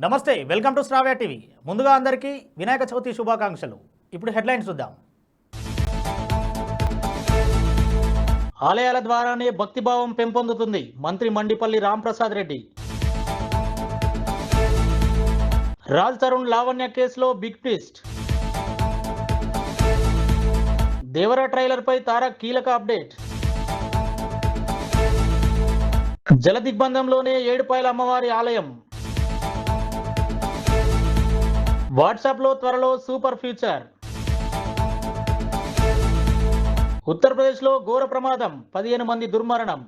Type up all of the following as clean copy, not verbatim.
నమస్తే, welcome to Sravya TV. ముందుగా అందరికీ వినాయక చవితి శుభాకాంక్షలు. ఇప్పుడు హెడ్లైన్స్ చూద్దాం. ఆలయాల ద్వారానే భక్తిభావం పెంపొందుతుంది, మంత్రి మండిపల్లి రాంప్రసాద్ రెడ్డి. రాజ్ తరుణ్ లావణ్య కేసులో బిగ్ ట్విస్ట్. దేవరా ట్రైలర్ పై తారక్ కీలక అప్డేట్. జల దిగ్బంధంలోనే ఏడుపాయల అమ్మవారి ఆలయం. వాట్సాప్లో త్వరలో సూపర్ ఫ్యూచర్. ఉత్తరప్రదేశ్లో ఘోర ప్రమాదం, 15 మంది దుర్మరణం.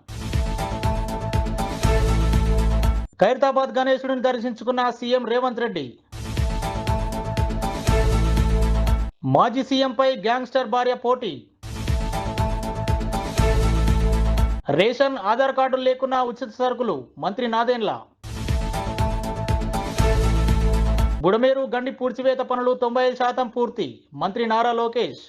ఖైరతాబాద్ గణేశుడిని దర్శించుకున్న సీఎం రేవంత్ రెడ్డి. మాజీ సీఎంపై గ్యాంగ్స్టర్ భార్య పోటీ. రేషన్ ఆధార్ కార్డులు లేకున్నా ఉచిత సరుకులు, మంత్రి నాదెండ్ల. బుడమేరు గండి పూడ్చివేత పనులు 95% పూర్తి, మంత్రి నారా లోకేష్.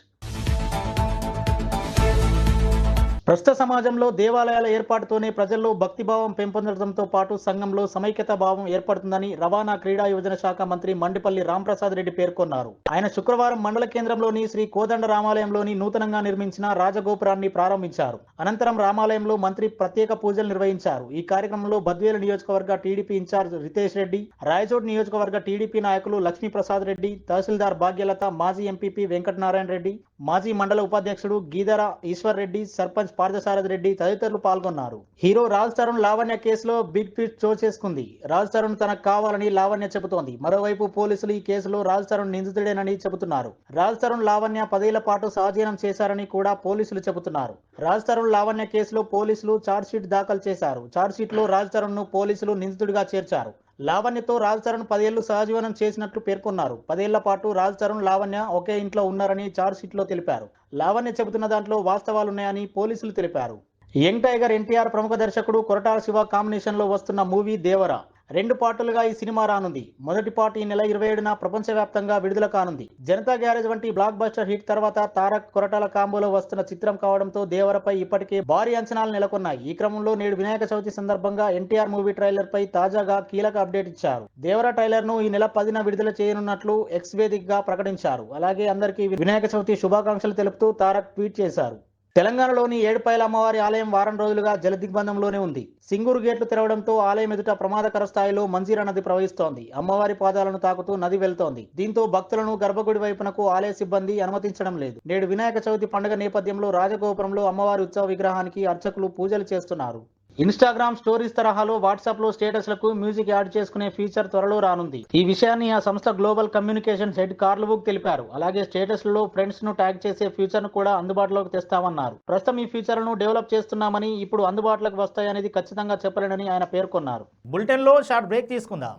ప్రస్తుత సమాజంలో దేవాలయాల ఏర్పాటుతోనే ప్రజల్లో భక్తిభావం పెంపొందడంతో పాటు సంఘంలో సమైక్యత భావం ఏర్పడుతుందని రవాణా క్రీడా యువజన శాఖ మంత్రి మండిపల్లి రాంప్రసాద్ రెడ్డి పేర్కొన్నారు. ఆయన శుక్రవారం మండల కేంద్రంలోని శ్రీ కోదండ రామాలయంలోని నూతనంగా నిర్మించిన రాజగోపురాన్ని ప్రారంభించారు. అనంతరం రామాలయంలో మంత్రి ప్రత్యేక పూజలు నిర్వహించారు. ఈ కార్యక్రమంలో బద్వేలు నియోజకవర్గ టీడీపీ ఇన్ఛార్జ్ రితేష్ రెడ్డి, రాయచోట్ నియోజకవర్గ టీడీపీ నాయకులు లక్ష్మీప్రసాద్ రెడ్డి, తహసీల్దార్ భాగ్యలత, మాజీ ఎంపీపీ వెంకటనారాయణ రెడ్డి, మాజీ మండల ఉపాధ్యక్షుడు గీదర ఈశ్వర్ రెడ్డి, సర్పంచ్ పార్థసారథి రెడ్డి తదితరులు పాల్గొన్నారు. హీరో రాజ్ తరుణ్ లావణ్య కేసులో బిగ్ ట్విస్ట్ చోటు చేసుకుంది. రాజ్ తరుణ్ తనకు కావాలని లావణ్య చెబుతోంది. మరోవైపు పోలీసులు ఈ కేసులో రాజ్ తరుణ్ నిందితుడేనని చెబుతున్నారు. రాజ్ తరుణ్ లావణ్య 10 ఏళ్ల పాటు సహజీవనం చేశారని కూడా పోలీసులు చెబుతున్నారు. రాజ్ తరుణ్ లావణ్య కేసులో పోలీసులు ఛార్జ్షీట్ దాఖలు చేశారు. ఛార్జ్షీట్ లో రాజ్ తరుణ్ ను పోలీసులు నిందితుడిగా చేర్చారు. లావణ్యతో రాజ్ తరుణ్ 10 ఏళ్లు సహజీవనం చేసినట్లు పేర్కొన్నారు. 10 ఏళ్ల పాటు రాజ్ తరుణ్ లావణ్య ఒకే ఇంట్లో ఉన్నారని ఛార్జ్షీట్ లో తెలిపారు. లావణ్య చెబుతున్న దాంట్లో వాస్తవాలున్నాయని పోలీసులు తెలిపారు. యంగ్ టైగర్ ఎన్టీఆర్ ప్రముఖ దర్శకుడు కొరటాల శివ కాంబినేషన్ లో వస్తున్న మూవీ దేవరా 2 పార్టులుగా ఈ సినిమా రానుంది. మొదటి పార్ట్ ఈ నెల 27న ప్రపంచవ్యాప్తంగా విడుదల కానుంది. జనతా గ్యారేజ్ వంటి బ్లాక్ బస్టర్ హిట్ తర్వాత తారక్ కొరటాల కాంబోలో వస్తున్న చిత్రం కావడంతో దేవరపై ఇప్పటికే భారీ అంచనాలు నెలకొన్నాయి. ఈ క్రమంలో నేడు వినాయక చవితి సందర్భంగా ఎన్టీఆర్ మూవీ ట్రైలర్ పై తాజాగా కీలక అప్డేట్ ఇచ్చారు. దేవర ట్రైలర్ ను ఈ నెల 10న విడుదల చేయనున్నట్లు ఎక్స్ వేదికగా ప్రకటించారు. అలాగే అందరికీ వినాయక చవితి శుభాకాంక్షలు తెలుపుతూ తారక్ ట్వీట్ చేశారు. తెలంగాణలోని ఏడుపాయల అమ్మవారి ఆలయం వారం రోజులుగా జల దిగ్బంధంలోనే ఉంది. సింగూరు గేట్లు తెరవడంతో ఆలయం ఎదుట ప్రమాదకర స్థాయిలో మంజీరా నది ప్రవహిస్తోంది. అమ్మవారి పాదాలను తాకుతూ నది వెళ్తోంది. దీంతో భక్తులను గర్భగుడి వైపునకు ఆలయ సిబ్బంది అనుమతించడం లేదు. నేడు వినాయక చవితి పండుగ నేపథ్యంలో రాజగోపురంలో అమ్మవారి ఉత్సవ విగ్రహానికి అర్చకులు పూజలు చేస్తున్నారు. ఇన్స్టాగ్రామ్ స్టోరీస్ తరహాలో వాట్సాప్ లో స్టేటస్లకు మ్యూజిక్ యాడ్ చేసుకునే ఫీచర్ త్వరలో రానుంది. ఈ విషయాన్ని ఆ సంస్థ global communications head Carl Book తెలిపారు. అలాగే స్టేటస్ లలో ఫ్రెండ్స్ ను ట్యాగ్ చేసే ఫీచర్ ను కూడా అందుబాటులోకి తెస్తామన్నారు. ప్రస్తుతం ఈ ఫీచర్ ను డెవలప్ చేస్తున్నామని, ఇప్పుడు అందుబాటులోకి వస్తాయనేది ఖచ్చితంగా చెప్పలేనని ఆయన పేర్కొన్నారు. బులెటిన్ లో షార్ట్ బ్రేక్ తీసుకుందాం.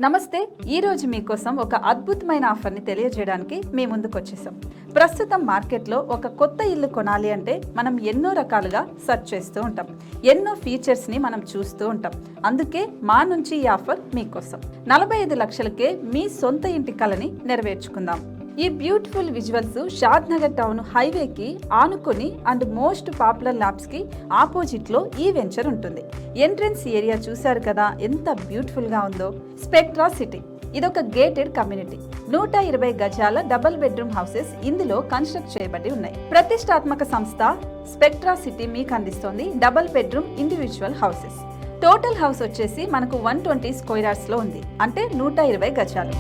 నమస్తే, ఈరోజు మీకోసం ఒక అద్భుతమైన ఆఫర్ని తెలియజేయడానికి మీ ముందుకు వచ్చేసాం. ప్రస్తుతం మార్కెట్లో ఒక కొత్త ఇల్లు కొనాలి అంటే మనం ఎన్నో రకాలుగా సెర్చ్ చేస్తూ ఉంటాం. ఎన్నో ఫీచర్స్ని మనం చూస్తూ ఉంటాం. అందుకే మా నుంచి ఈ ఆఫర్ మీకోసం. 45 లక్షలకే మీ సొంత ఇంటి కలని నెరవేర్చుకుందాం. ఈ బ్యూటిఫుల్ విజువల్స్ షాద్ నగర్ టౌన్ హైవేకి ఆనుకొని అండ్ మోస్ట్ పాపులర్ ల్యాబ్స్ కి ఆపోజిట్ లో ఈ వెంచర్ ఉంటుంది. ఎంట్రన్స్ ఏరియా చూశారు కదా ఎంత బ్యూటిఫుల్ గా ఉందో. స్పెక్ట్రా సిటీ ఇదొక గేటెడ్ కమ్యూనిటీ. 120 గజాల డబుల్ బెడ్రూమ్ హౌసెస్ ఇందులో కన్స్ట్రక్ట్ చేయబడి ఉన్నాయి. ప్రతిష్టాత్మక సంస్థ స్పెక్ట్రా సిటీ మీకు అందిస్తోంది double bedroom individual houses. Total house వచ్చేసి మనకు 120 స్క్వేర్ యార్డ్స్ లో ఉంది, అంటే 120 గజాలు.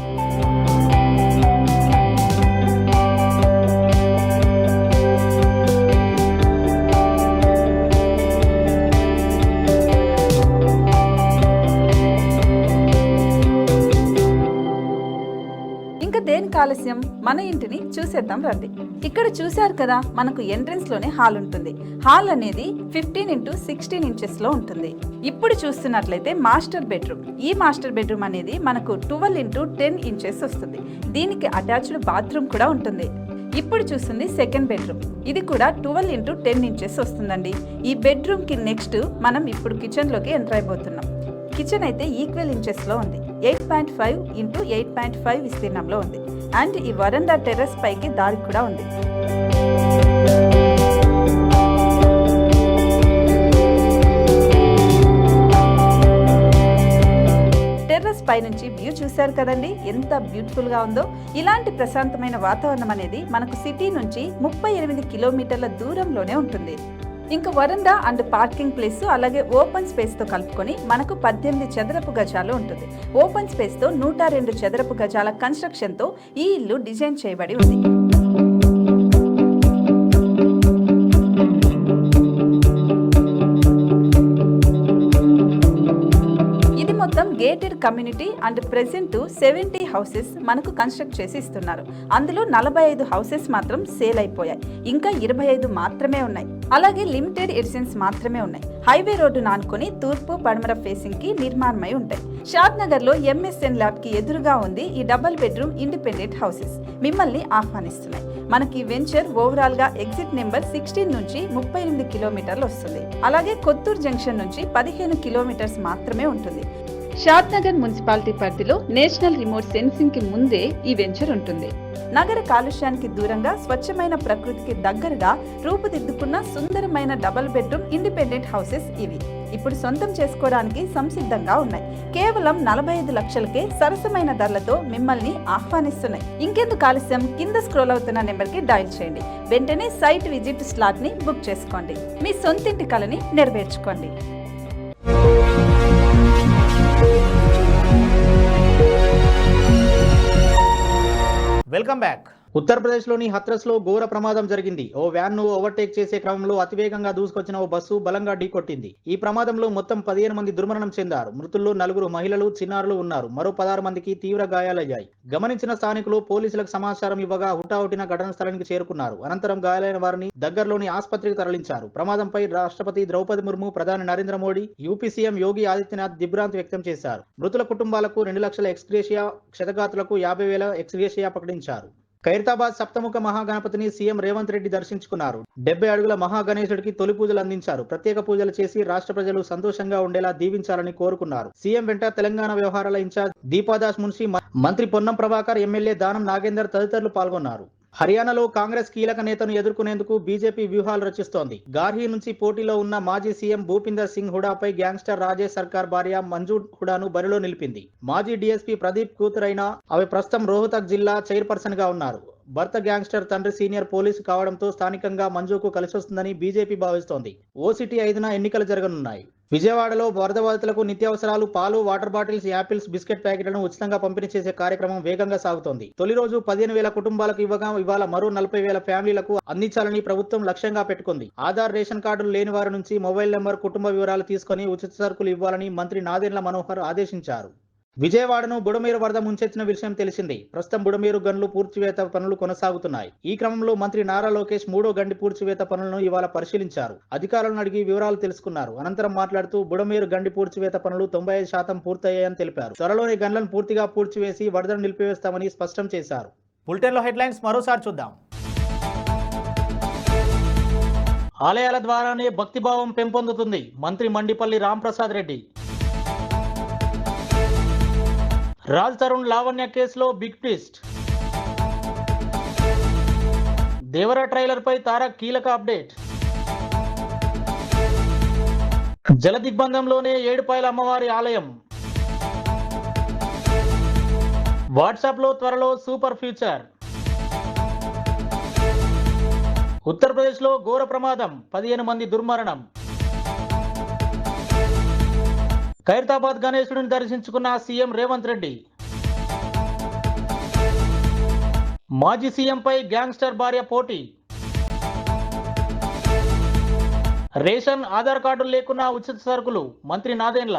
దేనికి ఆలస్యం, మన ఇంటిని చూసేద్దాం రండి. ఇక్కడ చూశారు కదా, మనకు ఎంట్రన్స్ లోనే హాల్ ఉంటుంది. హాల్ అనేది 15x16 ఇంచెస్ లో ఉంటుంది. ఇప్పుడు చూస్తున్నట్లయితే మాస్టర్ బెడ్రూమ్. ఈ మాస్టర్ బెడ్రూమ్ అనేది మనకు 12x10 ఇంచెస్ వస్తుంది. దీనికి అటాచ్డ్ బాత్రూమ్ కూడా ఉంటుంది. ఇప్పుడు చూస్తుంది సెకండ్ బెడ్రూమ్. ఇది కూడా 12x10 ఇంచెస్ వస్తుందండి. ఈ బెడ్రూమ్ కి నెక్స్ట్ మనం ఇప్పుడు కిచెన్ లోకి ఎంటర్ అయిపోతున్నాం. కిచెన్ అయితే ఈక్వల్ ఇంచెస్ లో ఉంది. 8.5 x 8.5 విస్తీర్ణంలో ఉంది. అండ్ ఈ వరండా టెర్రస్ పైకి దారి కూడా ఉంది. పైనుంచి వ్యూ చూశారు కదండి, ఎంత బ్యూటిఫుల్ గా ఉందో. ఇలాంటి ప్రశాంతమైన వాతావరణం అనేది మనకు సిటీ నుంచి 38 కిలోమీటర్ల దూరంలోనే ఉంటుంది. ఇంకా వరండా అండ్ పార్కింగ్ ప్లేస్ అలాగే ఓపెన్ స్పేస్ తో కలుపుకొని మనకు 18 చదరపు గజాలు ఉంటుంది. ఓపెన్ స్పేస్ తో 102 చదరపు గజాల కన్స్ట్రక్షన్ తో ఈ ఇల్లు డిజైన్ చేయబడి ఉంది. మొత్తం gated community and present 70 houses మనకు కన్స్ట్రక్ట్ చేసి ఇస్తున్నారు. అందులో 45 హౌసెస్ మాత్రం సేల్ అయిపోయాయి, ఇంకా 25 మాత్రమే ఉన్నాయి. అలాగే లిమిటెడ్ ఎడిషన్స్ మాత్రమే ఉన్నాయి. హైవే రోడ్డు నానుకొని తూర్పు పడమర ఫేసింగ్ కి నిర్మాణమై ఉంటాయి. షాద్ నగర్ లో ఎంఎస్ఎన్ ల్యాబ్ కి ఎదురుగా ఉంది ఈ డబుల్ బెడ్రూమ్ ఇండిపెండెంట్ హౌసెస్. మిమ్మల్ని ఆహ్వానిస్తున్నాయి. మనకి వెంచర్ ఓవరాల్ గా ఎగ్జిట్ నెంబర్ 16 నుంచి 38 కిలోమీటర్లు వస్తుంది. అలాగే కొత్తూరు జంక్షన్ నుంచి 15 కిలోమీటర్స్ మాత్రమే ఉంటుంది. షాద్ నగర్ మున్సిపాలిటీ పరిధిలో నేషనల్ రిమోట్ సెన్సింగ్ కి ముందే ఈ వెంచర్ ఉంటుంది. నగర కాలుష్యానికి దూరంగా స్వచ్ఛమైన ప్రకృతికి దగ్గరగా రూపుదిద్దుకున్న సుందరమైన డబుల్ బెడ్రూమ్ ఇండిపెండెంట్ హౌసెస్ ఇవి. ఇప్పుడు సొంతం చేసుకోవడానికి సంసిద్ధంగా ఉన్నాయి. కేవలం 45 లక్షలకే సరసమైన ధరలతో మిమ్మల్ని ఆహ్వానిస్తున్నాయి. ఇంకెందుకు ఆలస్యం, కింద స్క్రోల్ అవుతున్న నెంబర్ కి డయల్ చేయండి. వెంటనే సైట్ విజిట్ స్లాట్ ని బుక్ చేసుకోండి. మీ సొంతింటి కలని నెరవేర్చుకోండి. Welcome back. ఉత్తరప్రదేశ్లోని హత్రస్లో ఘోర ప్రమాదం జరిగింది. ఓ వ్యాన్ను ఓవర్టేక్ చేసే క్రమంలో అతివేగంగా దూసుకొచ్చిన ఓ బస్సు బలంగా ఢీకొట్టింది. ఈ ప్రమాదంలో మొత్తం 15 మంది దుర్మరణం చెందారు. మృతుల్లో 4 మహిళలు, చిన్నారులు ఉన్నారు. మరో 16 మందికి తీవ్ర గాయాలయ్యాయి. గమనించిన స్థానికులు పోలీసులకు సమాచారం ఇవ్వగా హుటాహుటిన ఘటనా స్థలానికి చేరుకున్నారు. అనంతరం గాయాలైన వారిని దగ్గరలోని ఆసుపత్రికి తరలించారు. ప్రమాదంపై రాష్ట్రపతి ద్రౌపది ముర్ము, ప్రధాని నరేంద్ర మోడీ, యూపీ సీఎం యోగి ఆదిత్యనాథ్ దిగ్భ్రాంతి వ్యక్తం చేశారు. మృతుల కుటుంబాలకు 2 లక్షల ఎక్స్గ్రేషియా, క్షతగాతులకు 50,000 ఎక్స్గ్రేషియా ప్రకటించారు. ఖైరతాబాద్ సప్తముఖ మహాగణపతిని సీఎం రేవంత్ రెడ్డి దర్శించుకున్నారు. 70 అడుగుల మహాగణేశుడికి తొలి పూజలు అందించారు. ప్రత్యేక పూజలు చేసి రాష్ట్ర ప్రజలు సంతోషంగా ఉండేలా దీవించాలని కోరుకున్నారు. సీఎం వెంట తెలంగాణ వ్యవహారాల ఇన్ఛార్జ్ దీపాదాస్ మున్షి, మంత్రి పొన్నం ప్రభాకర్, ఎమ్మెల్యే దానం నాగేందర్ తదితరులు పాల్గొన్నారు. హర్యానాలో కాంగ్రెస్ కీలక నేతను ఎదుర్కొనేందుకు బీజేపీ వ్యూహాలు రచిస్తోంది. గార్హి నుంచి పోటీలో ఉన్న మాజీ సీఎం భూపిందర్ సింగ్ హుడాపై గ్యాంగ్స్టర్ రాజేష్ సర్కార్ భార్య మంజు హుడాను బరిలో నిలిపింది. మాజీ డీఎస్పీ ప్రదీప్ కూతురైన ఆమె ప్రస్తుతం రోహతక్ జిల్లా చైర్పర్సన్ గా ఉన్నారు. భర్త గ్యాంగ్స్టర్, తండ్రి సీనియర్ పోలీసు కావడంతో స్థానికంగా మంజుకు కలిసొస్తుందని బీజేపీ భావిస్తోంది. ఓసిటీ 5న ఎన్నికలు జరగనున్నాయి. విజయవాడలో వరద బాధితులకు నిత్యావసరాలు, పాలు, వాటర్ బాటిల్స్, యాపిల్స్, బిస్కెట్ ప్యాకెట్లను ఉచితంగా పంపిణీ చేసే కార్యక్రమం వేగంగా సాగుతోంది. తొలి రోజు 15,000 కుటుంబాలకు ఇవ్వగా ఇవాళ మరో 40,000 ఫ్యామిలీలకు అందించాలని ప్రభుత్వం లక్ష్యంగా పెట్టుకుంది. ఆధార్, రేషన్ కార్డులు లేని వారి నుంచి మొబైల్ నెంబర్, కుటుంబ వివరాలు తీసుకుని ఉచిత సరుకులు ఇవ్వాలని మంత్రి నాదెండ్ల మనోహర్ ఆదేశించారు. విజయవాడను బుడమేరు వరద ముంచెత్తిన విషయం తెలిసింది. ప్రస్తుతం బుడమేరు గన్లు పూడ్చివేత పనులు కొనసాగుతున్నాయి. ఈ క్రమంలో మంత్రి నారా లోకేష్ 3వ గండి పూడ్చివేత పనులను ఇవాళ పరిశీలించారు. అధికారులను అడిగి వివరాలు తెలుసుకున్నారు. అనంతరం మాట్లాడుతూ బుడమేరు గండి పూడ్చివేత పనులు 95% పూర్తయ్యాయని తెలిపారు. త్వరలోనే గన్లను పూర్తిగా పూడ్చివేసి వరదను నిలిపివేస్తామని స్పష్టం చేశారు. బులెటిన్లో హెడ్లైన్స్ మరోసారి చూద్దాం. ఆలయాల ద్వారానే భక్తిభావం పెంపొందుతుంది, మంత్రి మండిపల్లి రాంప్రసాద్ రెడ్డి. రాజ్ తరుణ్ లావణ్య కేసులో బిగ్ ట్విస్ట్. దేవరా ట్రైలర్ పై తారక్ కీలక అప్డేట్. జల దిగ్బంధంలోనే ఏడుపాయల అమ్మవారి ఆలయం. వాట్సాప్ లో త్వరలో సూపర్ ఫ్యూచర్. ఉత్తరప్రదేశ్ లో ఘోర ప్రమాదం, 15 మంది దుర్మరణం. ఖైరతాబాద్ గణేశుడిని దర్శించుకున్న సీఎం రేవంత్ రెడ్డి. మాజీ సీఎంపై గ్యాంగ్స్టర్ భార్య పోటీ. రేషన్, ఆధార్ కార్డులు లేకున్నా ఉచిత సరుకులు, మంత్రి నాదెండ్ల.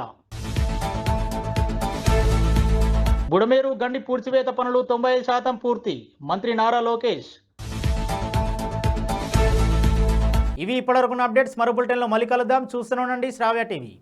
బుడమేరు గండి పూడ్చివేత పనులు 95% పూర్తి, మంత్రి నారా లోకేష్. ఇవి ఇప్పటివరకున్న అప్డేట్స్. మరో బులెటిన్లో మళ్ళీ కలుద్దాం. చూస్తూనే ఉండండి శ్రావ్య టీవీ.